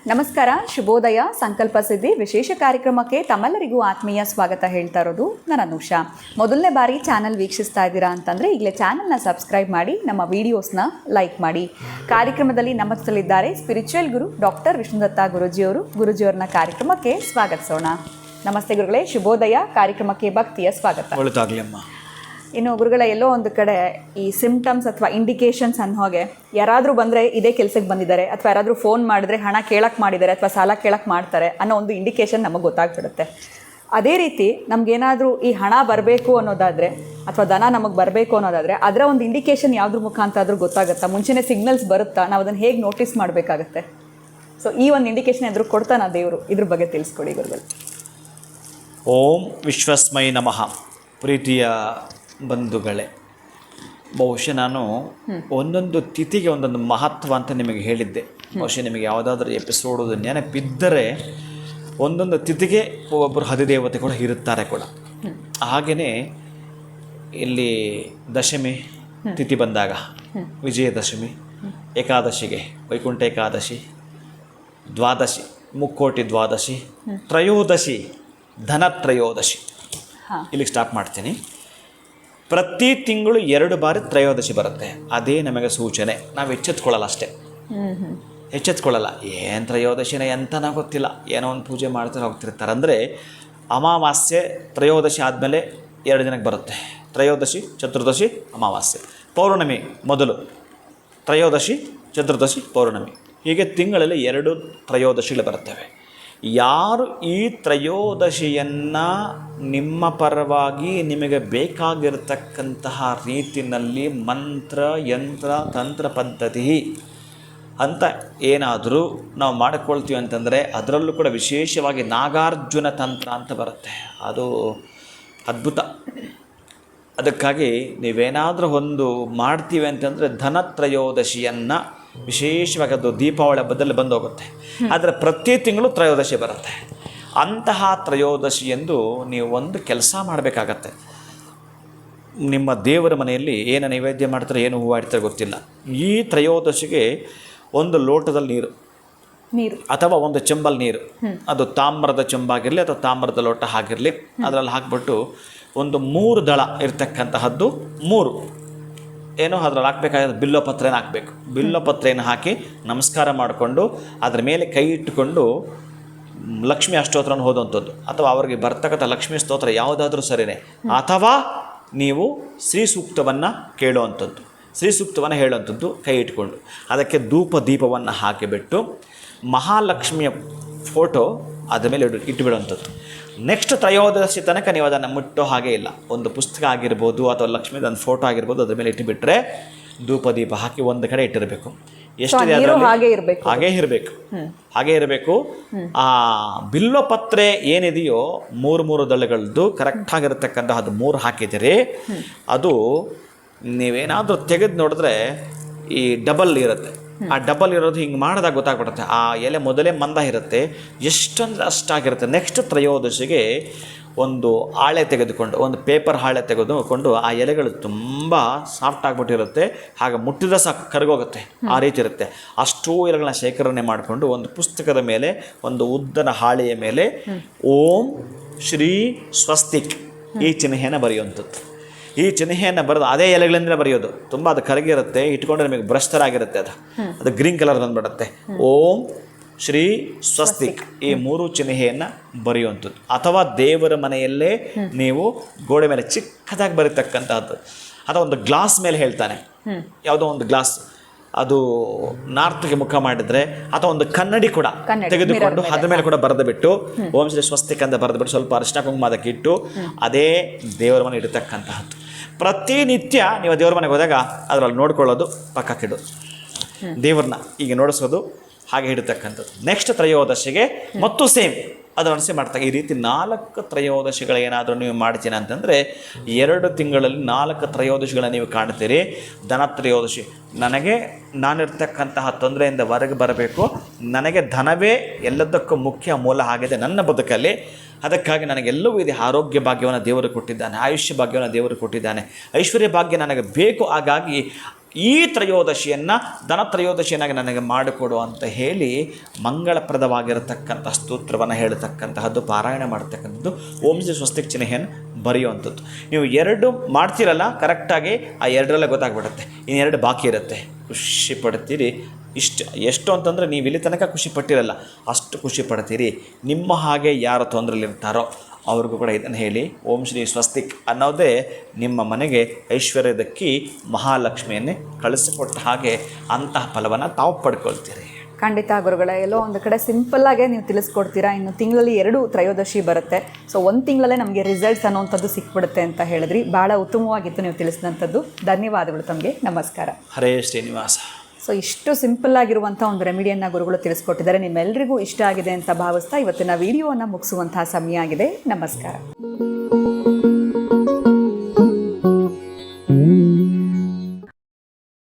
ನಮಸ್ಕಾರ, ಶುಭೋದಯ, ಸಂಕಲ್ಪ ಸಿದ್ಧಿ ವಿಶೇಷ ಕಾರ್ಯಕ್ರಮಕ್ಕೆ ತಮ್ಮೆಲ್ಲರಿಗೂ ಆತ್ಮೀಯ ಸ್ವಾಗತ ಹೇಳ್ತಾ ಇರೋದು ನಾನು ಅನುಷಾ. ಮೊದಲನೇ ಬಾರಿ ಚಾನಲ್ ವೀಕ್ಷಿಸ್ತಾ ಇದ್ದೀರಾ ಅಂತಂದರೆ ಈಗಲೇ ಚಾನಲ್ನ ಸಬ್ಸ್ಕ್ರೈಬ್ ಮಾಡಿ, ನಮ್ಮ ವೀಡಿಯೋಸ್ನ ಲೈಕ್ ಮಾಡಿ. ಕಾರ್ಯಕ್ರಮದಲ್ಲಿ ನಮ್ಮ ಜೊತೆಲಿದ್ದಾರೆ ಸ್ಪಿರಿಚುವಲ್ ಗುರು ಡಾಕ್ಟರ್ ವಿಷ್ಣುದತ್ತ ಗುರುಜಿಯವರನ್ನ ಕಾರ್ಯಕ್ರಮಕ್ಕೆ ಸ್ವಾಗತಿಸೋಣ. ನಮಸ್ತೆ ಗುರುಗಳೇ, ಶುಭೋದಯ. ಕಾರ್ಯಕ್ರಮಕ್ಕೆ ಭಕ್ತಿಯ ಸ್ವಾಗತ. ಒಳ್ಳೆದಾಗಲಿ ಅಮ್ಮ. ಇನ್ನು ಗುರುಗಳ ಎಲ್ಲೋ ಒಂದು ಕಡೆ ಈ ಸಿಂಪ್ಟಮ್ಸ್ ಅಥವಾ ಇಂಡಿಕೇಶನ್ಸ್ ಅನ್ನೋ ಹಾಗೆ ಯಾರಾದರೂ ಬಂದರೆ ಇದೇ ಕೆಲಸಕ್ಕೆ ಬಂದಿದ್ದಾರೆ, ಅಥವಾ ಯಾರಾದರೂ ಫೋನ್ ಮಾಡಿದ್ರೆ ಹಣ ಕೇಳಕ್ಕೆ ಮಾಡಿದ್ದಾರೆ ಅಥವಾ ಸಾಲ ಕೇಳಕ್ಕೆ ಮಾಡ್ತಾರೆ ಅನ್ನೋ ಒಂದು ಇಂಡಿಕೇಶನ್ ನಮಗೆ ಗೊತ್ತಾಗ್ಬಿಡುತ್ತೆ. ಅದೇ ರೀತಿ ನಮಗೇನಾದರೂ ಈ ಹಣ ಬರಬೇಕು ಅನ್ನೋದಾದರೆ ಅಥವಾ ದನ ನಮಗೆ ಬರಬೇಕು ಅನ್ನೋದಾದರೆ ಅದರ ಒಂದು ಇಂಡಿಕೇಶನ್ ಯಾವುದ್ರ ಮುಖಾಂತರ ಆದರೂ ಗೊತ್ತಾಗುತ್ತಾ? ಮುಂಚೆನೇ ಸಿಗ್ನಲ್ಸ್ ಬರುತ್ತಾ? ನಾವು ಅದನ್ನು ಹೇಗೆ ನೋಟಿಸ್ ಮಾಡಬೇಕಾಗತ್ತೆ? ಸೊ ಈ ಒಂದು ಇಂಡಿಕೇಶನ್ ಎದುರು ಕೊಡ್ತಾನ ದೇವರು, ಇದ್ರ ಬಗ್ಗೆ ತಿಳಿಸ್ಕೊಡಿ ಗುರುಗಳು. ಓಂ ವಿಶ್ವಸ್ಮೈ ನಮಃ. ಪ್ರೀತಿಯ ಬಂಧುಗಳೇ, ಬಹುಶಃ ನಾನು ಒಂದೊಂದು ತಿಥಿಗೆ ಒಂದೊಂದು ಮಹತ್ವ ಅಂತ ನಿಮಗೆ ಹೇಳಿದ್ದೆ. ಬಹುಶಃ ನಿಮಗೆ ಯಾವುದಾದ್ರೂ ಎಪಿಸೋಡು ನೆನಪಿದ್ದರೆ ಒಂದೊಂದು ತಿಥಿಗೆ ಒಬ್ಬೊಬ್ಬರು ಅಧಿದೇವತೆ ಕೂಡ ಇರುತ್ತಾರೆ ಕೂಡ. ಹಾಗೆಯೇ ಇಲ್ಲಿ ದಶಮಿ ತಿಥಿ ಬಂದಾಗ ವಿಜಯದಶಮಿ, ಏಕಾದಶಿಗೆ ವೈಕುಂಠ ಏಕಾದಶಿ, ದ್ವಾದಶಿ ಮುಕ್ಕೋಟಿ ದ್ವಾದಶಿ, ತ್ರಯೋದಶಿ ಧನತ್ರಯೋದಶಿ. ಇಲ್ಲಿಗೆ ಸ್ಟಾಪ್ ಮಾಡ್ತೀನಿ. ಪ್ರತಿ ತಿಂಗಳು 2 ಬಾರಿ ತ್ರಯೋದಶಿ ಬರುತ್ತೆ. ಅದೇ ನಮಗೆ ಸೂಚನೆ. ನಾವು ಎಚ್ಚೆತ್ಕೊಳ್ಳಲ್ಲ ಅಷ್ಟೇ, ಎಚ್ಚೆತ್ಕೊಳ್ಳಲ್ಲ. ಏನು ತ್ರಯೋದಶಿನ ಎಂತನ ಗೊತ್ತಿಲ್ಲ, ಏನೋ ಒಂದು ಪೂಜೆ ಮಾಡ್ತಾರೆ ಹೋಗ್ತಿರ್ತಾರೆ. ಅಂದರೆ ಅಮಾವಾಸ್ಯೆ ತ್ರಯೋದಶಿ ಆದಮೇಲೆ 2 ದಿನಕ್ಕೆ ಬರುತ್ತೆ. ತ್ರಯೋದಶಿ, ಚತುರ್ದಶಿ, ಅಮಾವಾಸ್ಯೆ. ಪೌರ್ಣಮಿ ಮೊದಲು, ತ್ರಯೋದಶಿ, ಚತುರ್ದಶಿ, ಪೌರ್ಣಮಿ. ಹೀಗೆ ತಿಂಗಳಲ್ಲಿ 2 ತ್ರಯೋದಶಿಗಳು ಬರುತ್ತವೆ. ಯಾರು ಈ ತ್ರಯೋದಶಿಯನ್ನು ನಿಮ್ಮ ಪರವಾಗಿ ನಿಮಗೆ ಬೇಕಾಗಿರತಕ್ಕಂತಹ ರೀತಿಯಲ್ಲಿ ಮಂತ್ರ, ಯಂತ್ರ, ತಂತ್ರ ಪದ್ಧತಿ ಅಂತ ಏನಾದರೂ ನಾವು ಮಾಡಿಕೊಳ್ತೀವಿ ಅಂತಂದರೆ, ಅದರಲ್ಲೂ ಕೂಡ ವಿಶೇಷವಾಗಿ ನಾಗಾರ್ಜುನ ತಂತ್ರ ಅಂತ ಬರುತ್ತೆ. ಅದು ಅದ್ಭುತ. ಅದಕ್ಕಾಗಿ ನೀವೇನಾದರೂ ಒಂದು ಮಾಡ್ತೀವಿ ಅಂತಂದರೆ ಧನತ್ರಯೋದಶಿಯನ್ನು ವಿಶೇಷವಾಗಿ, ಅದು ದೀಪಾವಳಿ ಹಬ್ಬದಲ್ಲಿ ಬಂದು ಹೋಗುತ್ತೆ, ಆದರೆ ಪ್ರತಿ ತಿಂಗಳು ತ್ರಯೋದಶಿ ಬರುತ್ತೆ. ಅಂತಹ ತ್ರಯೋದಶಿಯಂದು ನೀವು ಒಂದು ಕೆಲಸ ಮಾಡಬೇಕಾಗತ್ತೆ. ನಿಮ್ಮ ದೇವರ ಮನೆಯಲ್ಲಿ ಏನು ನೈವೇದ್ಯ ಮಾಡ್ತಾರೆ, ಏನು ಹೂವು ಇಡ್ತಾರೆ ಗೊತ್ತಿಲ್ಲ. ಈ ತ್ರಯೋದಶಿಗೆ ಒಂದು ಲೋಟದಲ್ಲಿ ನೀರು ಅಥವಾ ಒಂದು ಚೆಂಬಲ್ಲಿ ನೀರು, ಅದು ತಾಮ್ರದ ಚೆಂಬಾಗಿರಲಿ ಅಥವಾ ತಾಮ್ರದ ಲೋಟ ಆಗಿರಲಿ, ಅದರಲ್ಲಿ ಹಾಕ್ಬಿಟ್ಟು ಒಂದು 3 ದಳ ಇರ್ತಕ್ಕಂತಹದ್ದು 3 ಏನೋ ಅದ್ರಲ್ಲಿ ಹಾಕಬೇಕಾದ್ರೆ ಬಿಲ್ಲೋಪತ್ರೆನ ಹಾಕಬೇಕು. ಬಿಲ್ಲೋಪತ್ರೆಯನ್ನು ಹಾಕಿ ನಮಸ್ಕಾರ ಮಾಡಿಕೊಂಡು ಅದರ ಮೇಲೆ ಕೈ ಇಟ್ಟುಕೊಂಡು ಲಕ್ಷ್ಮೀ ಅಷ್ಟೋತ್ರನ ಓದುವಂಥದ್ದು, ಅಥವಾ ಅವರಿಗೆ ಬರ್ತಕ್ಕಂಥ ಲಕ್ಷ್ಮೀ ಸ್ತೋತ್ರ ಯಾವುದಾದ್ರೂ ಸರಿಯೇ, ಅಥವಾ ನೀವು ಶ್ರೀ ಸೂಕ್ತವನ್ನು ಕೇಳುವಂಥದ್ದು, ಶ್ರೀ ಸೂಕ್ತವನ್ನು ಹೇಳುವಂಥದ್ದು ಕೈ ಇಟ್ಕೊಂಡು ಅದಕ್ಕೆ ಧೂಪ ದೀಪವನ್ನು ಹಾಕಿಬಿಟ್ಟು ಮಹಾಲಕ್ಷ್ಮಿಯ ಫೋಟೋ ಅದರ ಮೇಲೆ ಇಟ್ಟುಬಿಡುವಂಥದ್ದು. ನೆಕ್ಸ್ಟ್ ತ್ರಯೋದಶಿ ತನಕ ನೀವು ಅದನ್ನು ಮುಟ್ಟೋ ಹಾಗೆ ಇಲ್ಲ. ಒಂದು ಪುಸ್ತಕ ಆಗಿರ್ಬೋದು ಅಥವಾ ಲಕ್ಷ್ಮೀದೊಂದು ಫೋಟೋ ಆಗಿರ್ಬೋದು, ಅದ್ರ ಮೇಲೆ ಇಟ್ಟುಬಿಟ್ರೆ ಧೂಪ ದೀಪ ಹಾಕಿ ಒಂದು ಕಡೆ ಇಟ್ಟಿರಬೇಕು. ಎಷ್ಟಿದೆ ಹಾಗೆ ಇರಬೇಕು. ಆ ಬಿಲ್ಲೋಪತ್ರೆ ಏನಿದೆಯೋ 3 ದಳಗಳದ್ದು ಕರೆಕ್ಟಾಗಿರತಕ್ಕಂಥ ಅದು 3 ಹಾಕಿದ್ದೀರಿ. ಅದು ನೀವೇನಾದರೂ ತೆಗೆದು ನೋಡಿದ್ರೆ ಈ ಡಬಲ್ ಇರುತ್ತೆ. ಆ ಡಬಲ್ ಇರೋದು ಹಿಂಗೆ ಮಾಡಿದಾಗ ಗೊತ್ತಾಗ್ಬಿಡುತ್ತೆ. ಆ ಎಲೆ ಮೊದಲೇ ಮಂದ ಇರುತ್ತೆ, ಎಷ್ಟಂದ್ರೆ ಅಷ್ಟಾಗಿರುತ್ತೆ. ನೆಕ್ಸ್ಟ್ ತ್ರಯೋದಶಿಗೆ ಒಂದು ಹಾಳೆ ತೆಗೆದುಕೊಂಡು, ಒಂದು ಪೇಪರ್ ಹಾಳೆ ತೆಗೆದುಕೊಂಡು, ಆ ಎಲೆಗಳು ತುಂಬ ಸಾಫ್ಟ್ ಆಗಿಬಿಟ್ಟಿರುತ್ತೆ, ಹಾಗೆ ಮುಟ್ಟಿದ್ರೆ ಸಾಕು ಕರಗೋಗುತ್ತೆ, ಆ ರೀತಿ ಇರುತ್ತೆ. ಅಷ್ಟೂ ಎಲೆಗಳನ್ನ ಶೇಖರಣೆ ಮಾಡಿಕೊಂಡು ಒಂದು ಪುಸ್ತಕದ ಮೇಲೆ, ಒಂದು ಉದ್ದನ ಹಾಳೆಯ ಮೇಲೆ ಓಂ ಶ್ರೀ ಸ್ವಸ್ತಿಕ್ ಈ ಚಿಹ್ನೆಯನ್ನು ಬರೆಯುವಂಥದ್ದು. ಈ ಚಿಹ್ನೆಯನ್ನು ಬರೆದು ಅದೇ ಎಲೆಗಳಿಂದ ಬರೆಯೋದು. ತುಂಬ ಅದು ಕರಗಿರುತ್ತೆ, ಇಟ್ಕೊಂಡ್ರೆ ನಿಮಗೆ ಭ್ರಷ್ಟರಾಗಿರುತ್ತೆ. ಅದು ಗ್ರೀನ್ ಕಲರ್ ಬಂದುಬಿಡುತ್ತೆ. ಓಂ ಶ್ರೀ ಸ್ವಸ್ತಿಕ್ ಈ 3 ಚಿಹ್ನೆಯನ್ನು ಬರೆಯುವಂಥದ್ದು. ಅಥವಾ ದೇವರ ಮನೆಯಲ್ಲೇ ನೀವು ಗೋಡೆ ಮೇಲೆ ಚಿಕ್ಕದಾಗಿ ಬರೀತಕ್ಕಂಥದ್ದು, ಅಥವಾ ಒಂದು ಗ್ಲಾಸ್ ಮೇಲೆ ಹೇಳ್ತಾನೆ, ಯಾವುದೋ ಒಂದು ಗ್ಲಾಸ್ ಅದು ನಾರ್ತ್ಗೆ ಮುಖ ಮಾಡಿದರೆ, ಅಥವಾ ಒಂದು ಕನ್ನಡಿ ಕೂಡ ತೆಗೆದುಕೊಂಡು ಅದ್ರ ಮೇಲೆ ಕೂಡ ಬರೆದು ಬಿಟ್ಟು ಓಂ ಶ್ರೀ ಸ್ವಸ್ತಿಕ್ ಅಂತ ಬರೆದು ಬಿಟ್ಟು ಸ್ವಲ್ಪ ಅರಿಶಿನ ಕುಂಕುಮ ಅದಕ್ಕೆ ಇಟ್ಟು ಅದೇ ದೇವರ ಮನೆ ಇಡತಕ್ಕಂತಹದ್ದು. ಪ್ರತಿನಿತ್ಯ ನೀವು ದೇವರ ಮನೆಗೆ ಹೋದಾಗ ಅದರಲ್ಲಿ ನೋಡ್ಕೊಳ್ಳೋದು, ಪಕ್ಕಕ್ಕಿಡೋದು, ದೇವ್ರನ್ನ ಹೀಗೆ ನೋಡಿಸೋದು, ಹಾಗೆ ಇಡತಕ್ಕಂಥದ್ದು. ನೆಕ್ಸ್ಟ್ ತ್ರಯೋದಶಿಗೆ ಮತ್ತು ಸೇಮ್ ಅದನ್ನು ಅನಿಸಿ ಮಾಡ್ತಾರೆ. ಈ ರೀತಿ 4 ತ್ರಯೋದಶಿಗಳು ಏನಾದರೂ ನೀವು ಮಾಡ್ತೀನಿ ಅಂತಂದರೆ 2 ತಿಂಗಳಲ್ಲಿ 4 ತ್ರಯೋದಶಿಗಳನ್ನ ನೀವು ಕಾಣ್ತೀರಿ. ಧನತ್ರಯೋದಶಿ, ನನಗೆ ನಾನಿರ್ತಕ್ಕಂತಹ ತೊಂದರೆಯಿಂದ ಹೊರಗೆ ಬರಬೇಕು, ನನಗೆ ಧನವೇ ಎಲ್ಲದಕ್ಕೂ ಮುಖ್ಯ ಮೂಲ ಆಗಿದೆ ನನ್ನ ಬದುಕಲ್ಲಿ, ಅದಕ್ಕಾಗಿ ನನಗೆಲ್ಲವೂ ಇದೆ. ಆರೋಗ್ಯ ಭಾಗ್ಯವನ್ನು ದೇವರು ಕೊಟ್ಟಿದ್ದಾನೆ, ಆಯುಷ್ಯ ಭಾಗ್ಯವನ್ನು ದೇವರು ಕೊಟ್ಟಿದ್ದಾನೆ, ಐಶ್ವರ್ಯ ಭಾಗ್ಯ ನನಗೆ ಬೇಕು. ಹಾಗಾಗಿ ಈ ತ್ರಯೋದಶಿಯನ್ನು ಧನತ್ರಯೋದಶಿಯನ್ನಾಗಿ ನನಗೆ ಮಾಡಿಕೊಡು ಅಂತ ಹೇಳಿ ಮಂಗಳಪ್ರದವಾಗಿರತಕ್ಕಂಥ ಸ್ತೋತ್ರವನ್ನು ಹೇಳ್ತಕ್ಕಂತಹದ್ದು, ಪಾರಾಯಣ ಮಾಡ್ತಕ್ಕಂಥದ್ದು, ಓಂ ಶ್ರೀ ಸ್ವಸ್ತಿಕ್ ಚಿಹ್ನೆಯನ್ನು ಬರೆಯುವಂಥದ್ದು. ನೀವು 2 ಮಾಡ್ತೀರಲ್ಲ ಕರೆಕ್ಟಾಗಿ, ಆ 2ರಲ್ಲೇ ಗೊತ್ತಾಗ್ಬಿಡುತ್ತೆ. ಇನ್ನು 2 ಬಾಕಿ ಇರುತ್ತೆ. ಖುಷಿ ಪಡ್ತೀರಿ. ಎಷ್ಟು ಅಂತಂದರೆ ನೀವು ಇಲ್ಲಿ ತನಕ ಖುಷಿ ಪಟ್ಟಿರಲ್ಲ, ಅಷ್ಟು ಖುಷಿ ಪಡ್ತೀರಿ. ನಿಮ್ಮ ಹಾಗೆ ಯಾರು ತೊಂದರೆಯಲ್ಲಿರ್ತಾರೋ ಅವ್ರಿಗೂ ಕೂಡ ಇದನ್ನು ಹೇಳಿ. ಓಂ ಶ್ರೀ ಸ್ವಸ್ತಿಕ್ ಅನ್ನೋದೇ ನಿಮ್ಮ ಮನೆಗೆ ಐಶ್ವರ್ಯದಕ್ಕಿ ಮಹಾಲಕ್ಷ್ಮಿಯನ್ನೇ ಕಳಿಸಿಕೊಟ್ಟ ಹಾಗೆ ಅಂತಹ ಫಲವನ್ನು ತಾವು ಪಡ್ಕೊಳ್ತೀರಿ. ಖಂಡಿತ ಗುರುಗಳೇ, ಎಲ್ಲೋ ಒಂದು ಕಡೆ ಸಿಂಪಲ್ಲಾಗೆ ನೀವು ತಿಳಿಸ್ಕೊಡ್ತೀರಾ. ಇನ್ನು ತಿಂಗಳಲ್ಲಿ 2 ತ್ರಯೋದಶಿ ಬರುತ್ತೆ. ಸೊ 1 ತಿಂಗಳಲ್ಲೇ ನಮಗೆ ರಿಸಲ್ಟ್ಸ್ ಅನ್ನೋವಂಥದ್ದು ಸಿಕ್ಬಿಡುತ್ತೆ ಅಂತ ಹೇಳಿದ್ರಿ. ಭಾಳ ಉತ್ತಮವಾಗಿತ್ತು ನೀವು ತಿಳಿಸಿದಂಥದ್ದು. ಧನ್ಯವಾದಗಳು ತಮಗೆ. ನಮಸ್ಕಾರ. ಹರೇ ಶ್ರೀನಿವಾಸ. ಸೊ ಇಷ್ಟು ಸಿಂಪಲ್ಲಾಗಿರುವಂಥ ಒಂದು ರೆಮಿಡಿಯನ್ನು ಗುರುಗಳು ತಿಳಿಸ್ಕೊಟ್ಟಿದ್ದಾರೆ. ನಿಮ್ಮೆಲ್ಲರಿಗೂ ಇಷ್ಟ ಆಗಿದೆ ಅಂತ ಭಾವಿಸ್ತಾ ಇವತ್ತಿನ ವಿಡಿಯೋವನ್ನು ಮುಗಿಸುವಂತಹ ಸಮಯ ಆಗಿದೆ. ನಮಸ್ಕಾರ.